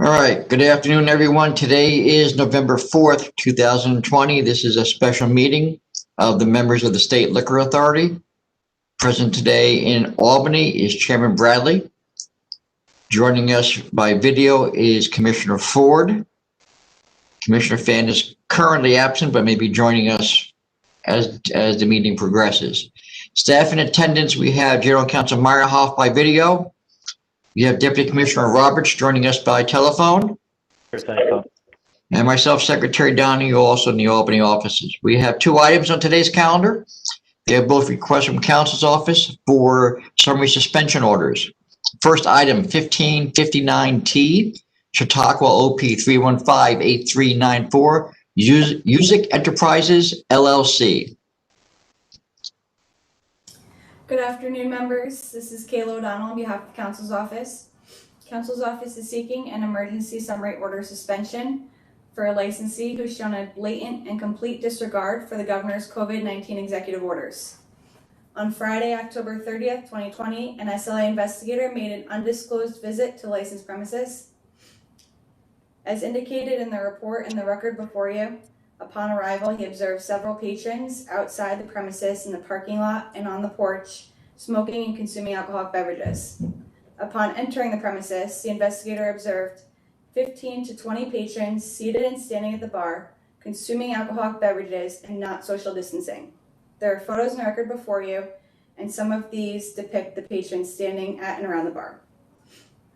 All right, good afternoon, everyone. Today is November 4th, 2020. This is a special meeting of the members of the State Liquor Authority. Present today in Albany is Chairman Bradley. Joining us by video is Commissioner Ford. Commissioner Fan is currently absent, but may be joining us as the meeting progresses. Staff in attendance, we have General Counsel Meyerhoff by video. We have Deputy Commissioner Roberts joining us by telephone. And myself, Secretary Donahue, also in the Albany offices. We have two items on today's calendar. They have both requests from Counsel's office for summary suspension orders. First item, 1559T, Chautauqua OP 315-8394, Usick Enterprises, LLC. Good afternoon, members. This is Kayla O'Donnell on behalf of Counsel's office. Counsel's office is seeking an emergency summary order suspension for a licensee who's shown a blatant and complete disregard for the governor's COVID-19 executive orders. On Friday, October 30th, 2020, an SLA investigator made an undisclosed visit to licensed premises. As indicated in the report and the record before you, upon arrival, he observed several patrons outside the premises in the parking lot and on the porch, smoking and consuming alcoholic beverages. Upon entering the premises, the investigator observed 15 to 20 patrons seated and standing at the bar, consuming alcoholic beverages and not social distancing. There are photos in the record before you, and some of these depict the patrons standing at and around the bar.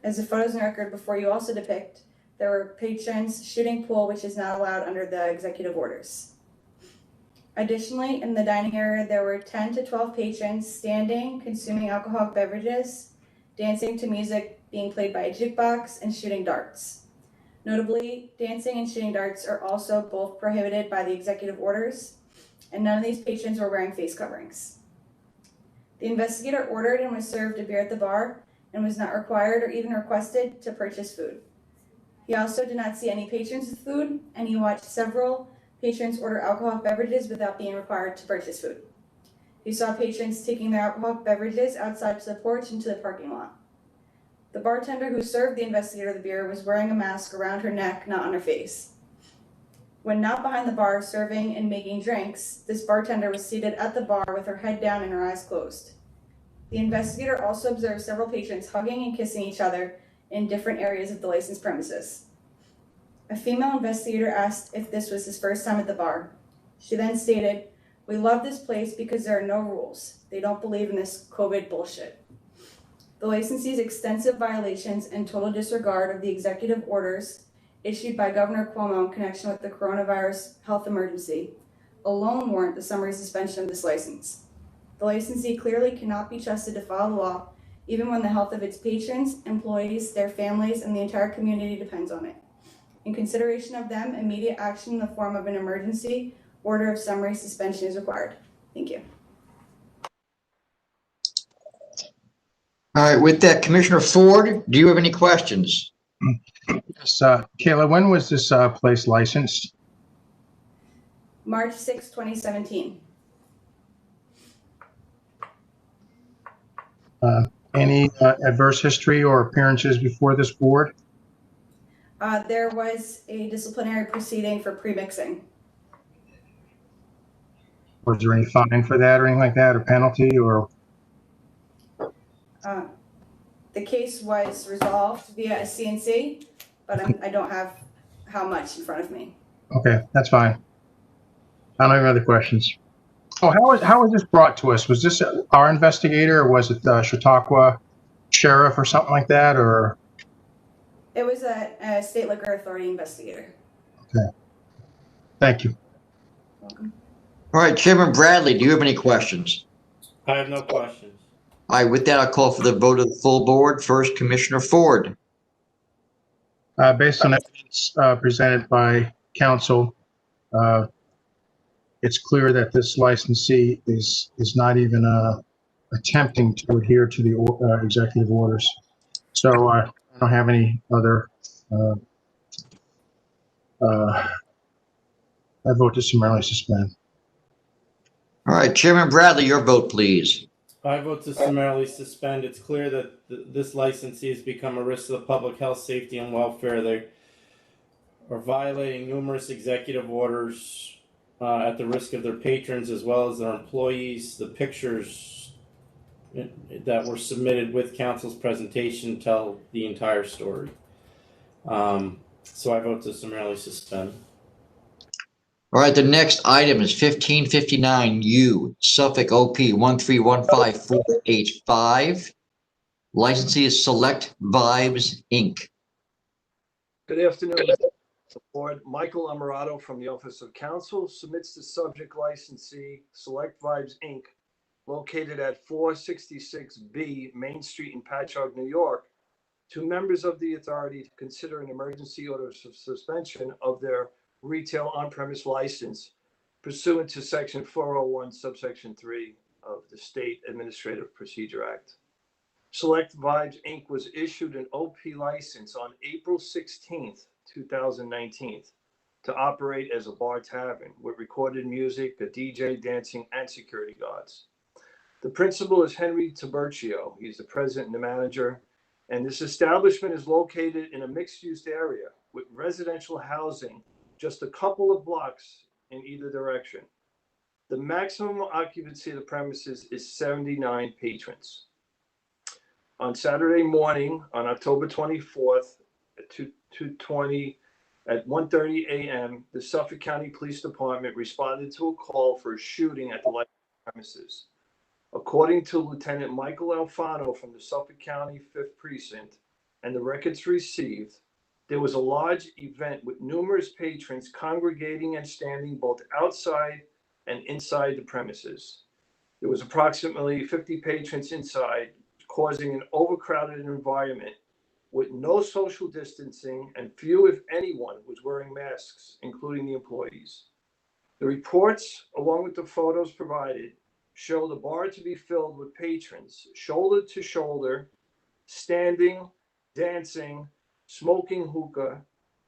As the photos in the record before you also depict, there were patrons shooting pool, which is not allowed under the executive orders. Additionally, in the dining area, there were 10 to 12 patrons standing, consuming alcoholic beverages, dancing to music being played by a jukebox, and shooting darts. Notably, dancing and shooting darts are also both prohibited by the executive orders, and none of these patrons were wearing face coverings. The investigator ordered and was served a beer at the bar and was not required or even requested to purchase food. He also did not see any patrons with food, and he watched several patrons order alcoholic beverages without being required to purchase food. He saw patrons taking their alcoholic beverages outside to the porch and to the parking lot. The bartender who served the investigator the beer was wearing a mask around her neck, not on her face. When not behind the bar serving and making drinks, this bartender was seated at the bar with her head down and her eyes closed. The investigator also observed several patrons hugging and kissing each other in different areas of the licensed premises. A female investigator asked if this was his first time at the bar. She then stated, "We love this place because there are no rules. They don't believe in this COVID bullshit." The licensee's extensive violations and total disregard of the executive orders issued by Governor Cuomo in connection with the coronavirus health emergency alone warrant the summary suspension of this license. The licensee clearly cannot be trusted to follow the law, even when the health of its patrons, employees, their families, and the entire community depends on it. In consideration of them, immediate action in the form of an emergency order of summary suspension is required. Thank you. All right, with that, Commissioner Ford, do you have any questions? Yes, Kayla, when was this place licensed? March 6, 2017. Any adverse history or appearances before this board? There was a disciplinary proceeding for pre-mixing. Was there any fine for that or anything like that, or penalty, or? The case was resolved via a CNC, but I don't have how much in front of me. Okay, that's fine. I don't have any other questions. Oh, how was this brought to us? Was this our investigator, or was it Chautauqua Sheriff or something like that, or? It was a State Liquor Authority investigator. Okay. Thank you. Welcome. All right, Chairman Bradley, do you have any questions? I have no questions. All right, with that, I'll call for the vote of the full board. First, Commissioner Ford. Based on evidence presented by counsel, it's clear that this licensee is not even attempting to adhere to the executive orders. So I don't have any other. I vote to summarily suspend. All right, Chairman Bradley, your vote, please. I vote to summarily suspend. It's clear that this licensee has become a risk to the public health, safety, and welfare. They are violating numerous executive orders at the risk of their patrons as well as their employees. The pictures that were submitted with council's presentation tell the entire story. So I vote to summarily suspend. All right, the next item is 1559U, Suffolk OP 1315485. Licensee is Select Vibes, Inc. Good afternoon, members of the board. Michael Amarato from the Office of Counsel submits the subject licensee, Select Vibes, Inc., located at 466B Main Street in Patchogue, New York, to members of the authority to consider an emergency order of suspension of their retail on-premise license pursuant to Section 401, subsection 3 of the State Administrative Procedure Act. Select Vibes, Inc. was issued an OP license on April 16th, 2019, to operate as a bar tavern with recorded music, a DJ, dancing, and security guards. The principal is Henry Tabercio. He's the president and the manager. And this establishment is located in a mixed-use area with residential housing just a couple of blocks in either direction. The maximum occupancy of the premises is 79 patrons. On Saturday morning, on October 24th at 1:30 a.m., the Suffolk County Police Department responded to a call for a shooting at the licensed premises. According to Lieutenant Michael Alfano from the Suffolk County 5th Precinct and the records received, there was a large event with numerous patrons congregating and standing both outside and inside the premises. There was approximately 50 patrons inside, causing an overcrowded environment with no social distancing, and few, if anyone, was wearing masks, including the employees. The reports, along with the photos provided, show the bar to be filled with patrons, shoulder to shoulder, standing, dancing, smoking hookah,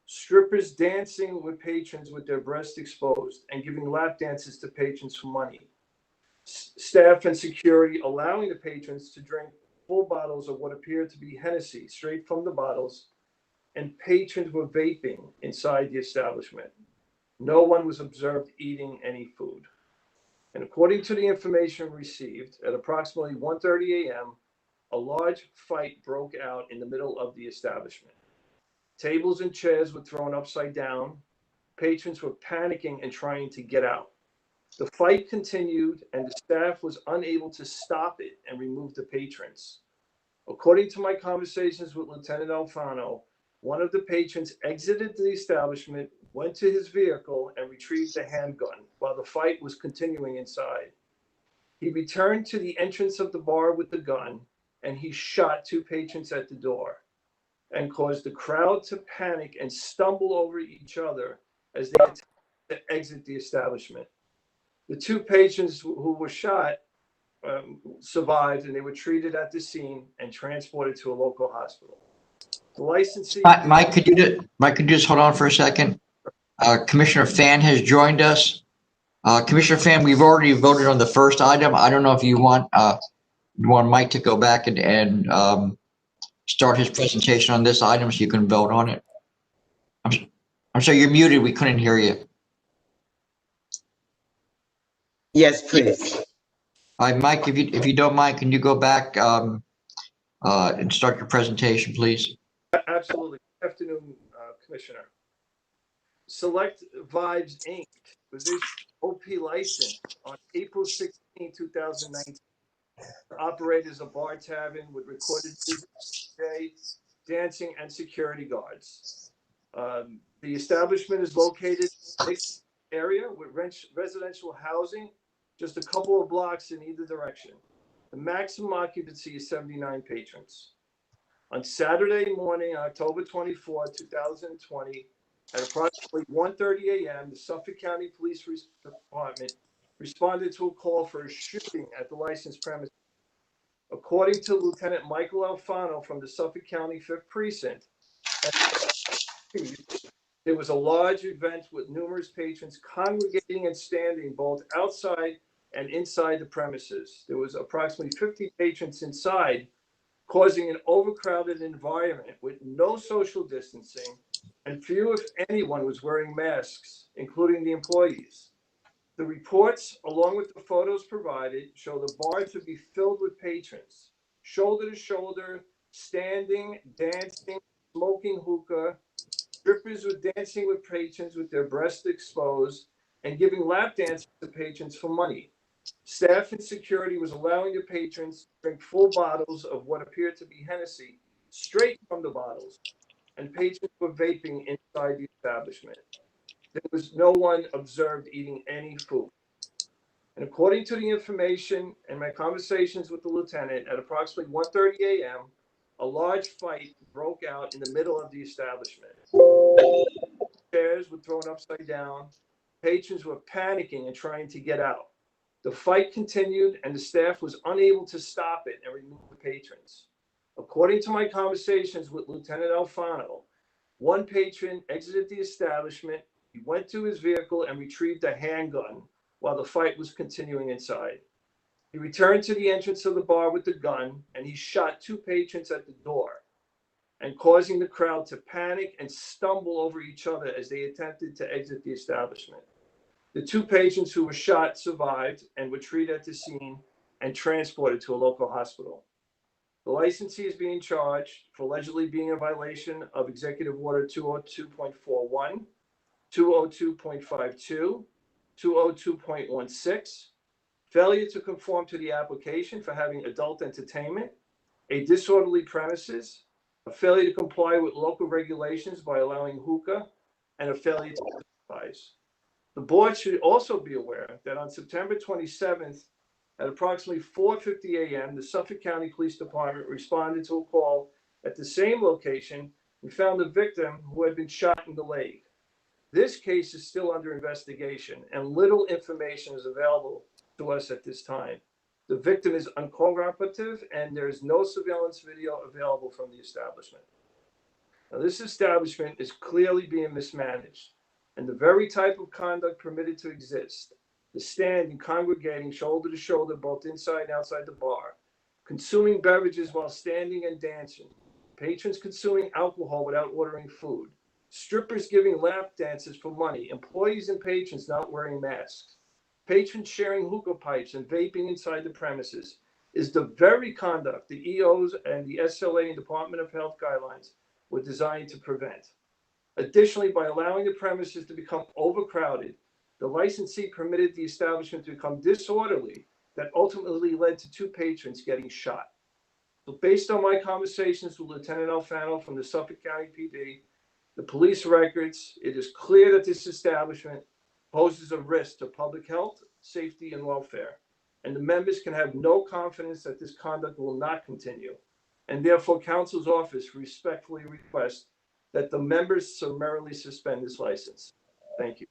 strippers dancing with patrons with their breasts exposed and giving lap dances to patrons for money. Staff and security allowing the patrons to drink full bottles of what appeared to be Hennessy straight from the bottles, and patrons were vaping inside the establishment. No one was observed eating any food. And according to the information received, at approximately 1:30 a.m., a large fight broke out in the middle of the establishment. Tables and chairs were thrown upside down. Patrons were panicking and trying to get out. The fight continued, and the staff was unable to stop it and remove the patrons. According to my conversations with Lieutenant Alfano, one of the patrons exited the establishment, went to his vehicle, and retrieved a handgun while the fight was continuing inside. He returned to the entrance of the bar with the gun, and he shot two patrons at the door and caused the crowd to panic and stumble over each other as they attempted to exit the establishment. The two patrons who were shot survived, and they were treated at the scene and transported to a local hospital. The licensee. Mike, could you just hold on for a second? Commissioner Fan has joined us. Commissioner Fan, we've already voted on the first item. I don't know if you want Mike to go back and start his presentation on this item so you can vote on it. I'm sorry, you're muted. We couldn't hear you. Yes, please. All right, Mike, if you don't mind, can you go back and start your presentation, please? Absolutely. Good afternoon, Commissioner. Select Vibes, Inc. was issued OP license on April 16, 2019 to operate as a bar tavern with recorded DJ, dancing, and security guards. The establishment is located in a mixed area with residential housing just a couple of blocks in either direction. The maximum occupancy is 79 patrons. On Saturday morning, October 24, 2020, at approximately 1:30 a.m., the Suffolk County Police Department responded to a call for a shooting at the licensed premises. According to Lieutenant Michael Alfano from the Suffolk County 5th Precinct, there was a large event with numerous patrons congregating and standing both outside and inside the premises. There was approximately 50 patrons inside, causing an overcrowded environment with no social distancing, and few, if anyone, was wearing masks, including the employees. The reports, along with the photos provided, show the bar to be filled with patrons, shoulder to shoulder, standing, dancing, smoking hookah. Strippers were dancing with patrons with their breasts exposed and giving lap dances to patrons for money. Staff and security was allowing the patrons to drink full bottles of what appeared to be Hennessy straight from the bottles, and patrons were vaping inside the establishment. There was no one observed eating any food. And according to the information and my conversations with the lieutenant, at approximately 1:30 a.m., a large fight broke out in the middle of the establishment. Chairs were thrown upside down. Patrons were panicking and trying to get out. The fight continued, and the staff was unable to stop it and remove the patrons. According to my conversations with Lieutenant Alfano, one patron exited the establishment. He went to his vehicle and retrieved a handgun while the fight was continuing inside. He returned to the entrance of the bar with the gun, and he shot two patrons at the door, and causing the crowd to panic and stumble over each other as they attempted to exit the establishment. The two patrons who were shot survived and were treated at the scene and transported to a local hospital. The licensee is being charged for allegedly being in violation of Executive Order 202.41, 202.52, 202.16, failure to conform to the application for having adult entertainment, a disorderly premises, a failure to comply with local regulations by allowing hookah, and a failure to supervise. The board should also be aware that on September 27th, at approximately 4:50 a.m., the Suffolk County Police Department responded to a call at the same location and found a victim who had been shot in the leg. This case is still under investigation, and little information is available to us at this time. The victim is uncooperative, and there is no surveillance video available from the establishment. Now, this establishment is clearly being mismanaged, and the very type of conduct permitted to exist, the standing, congregating shoulder to shoulder, both inside and outside the bar, consuming beverages while standing and dancing, patrons consuming alcohol without ordering food, strippers giving lap dances for money, employees and patrons not wearing masks, patrons sharing hookah pipes and vaping inside the premises, is the very conduct the EOs and the SLA and Department of Health guidelines were designed to prevent. Additionally, by allowing the premises to become overcrowded, the licensee permitted the establishment to become disorderly that ultimately led to two patrons getting shot. So based on my conversations with Lieutenant Alfano from the Suffolk County PD, the police records, it is clear that this establishment poses a risk to public health, safety, and welfare, and the members can have no confidence that this conduct will not continue. And therefore, Council's office respectfully requests that the members summarily suspend this license. Thank you.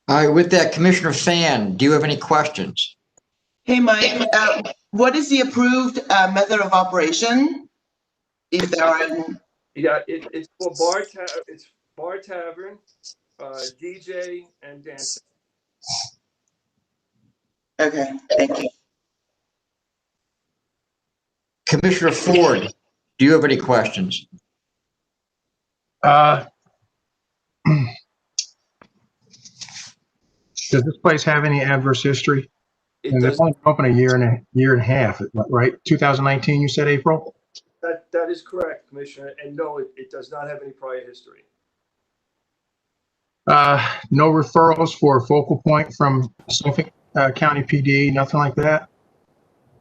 All right, with that, Commissioner Fan, do you have any questions? Hey, Mike, what is the approved method of operation? If there are any? Yeah, it's for bar tavern, DJ, and dancing. Okay, thank you. Commissioner Ford, do you have any questions? Does this place have any adverse history? It And does, they've only been open a year and a half, right? 2019, you said April? that is correct, Commissioner, and no, it does not have any prior history. No referrals for a focal point from Suffolk County PD, nothing like that?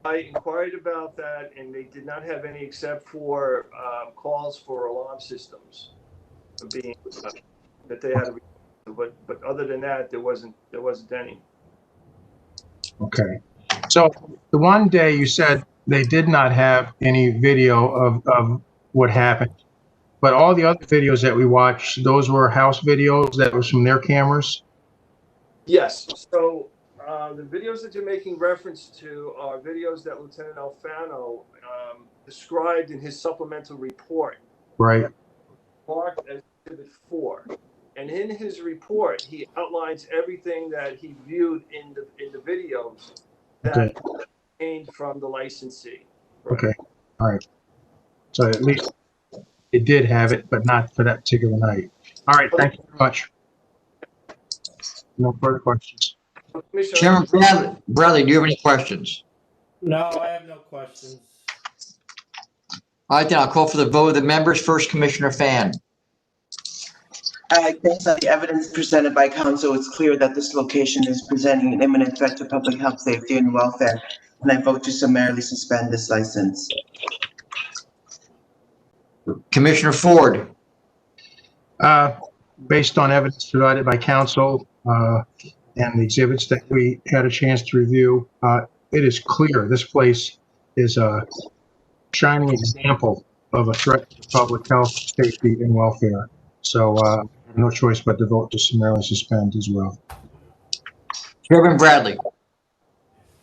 I inquired about that, and they did not have any except for calls for alarm systems being that they had. But other than that, there wasn't any. Okay. So the one day you said they did not have any video of what happened, but all the other videos that we watched, those were house videos that was from their cameras? Yes. So the videos that you're making reference to are videos that Lieutenant Alfano described in his supplemental report. Right. Marked as Exhibit 4. And in his report, he outlines everything that he viewed in the videos that came from the licensee. Okay, all right. So at least it did have it, but not for that particular night. All right, thank you very much. No further questions. Commissioner, Chairman Bradley, do you have any questions? No, I have no questions. All right, then I'll call for the vote of the members. First, Commissioner Fan. Based on the evidence presented by council, it's clear that this location is presenting an imminent threat to public health, safety, and welfare, and I vote to summarily suspend this license. Commissioner Ford. Based on evidence provided by council and the exhibits that we had a chance to review, it is clear this place is a shining example of a threat to public health, safety, and welfare. So no choice but to vote to summarily suspend as well. Chairman Bradley.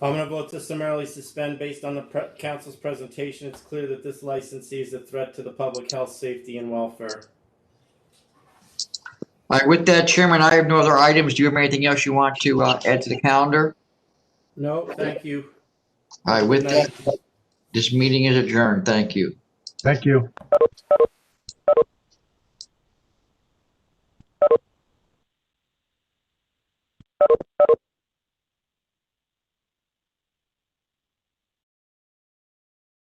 I'm going to vote to summarily suspend based on the council's presentation. It's clear that this licensee is a threat to the public health, safety, and welfare. All right, with that, Chairman, I have no other items. Do you have anything else you want to add to the calendar? No, thank you. All right, with that, this meeting is adjourned. Thank you. Thank you.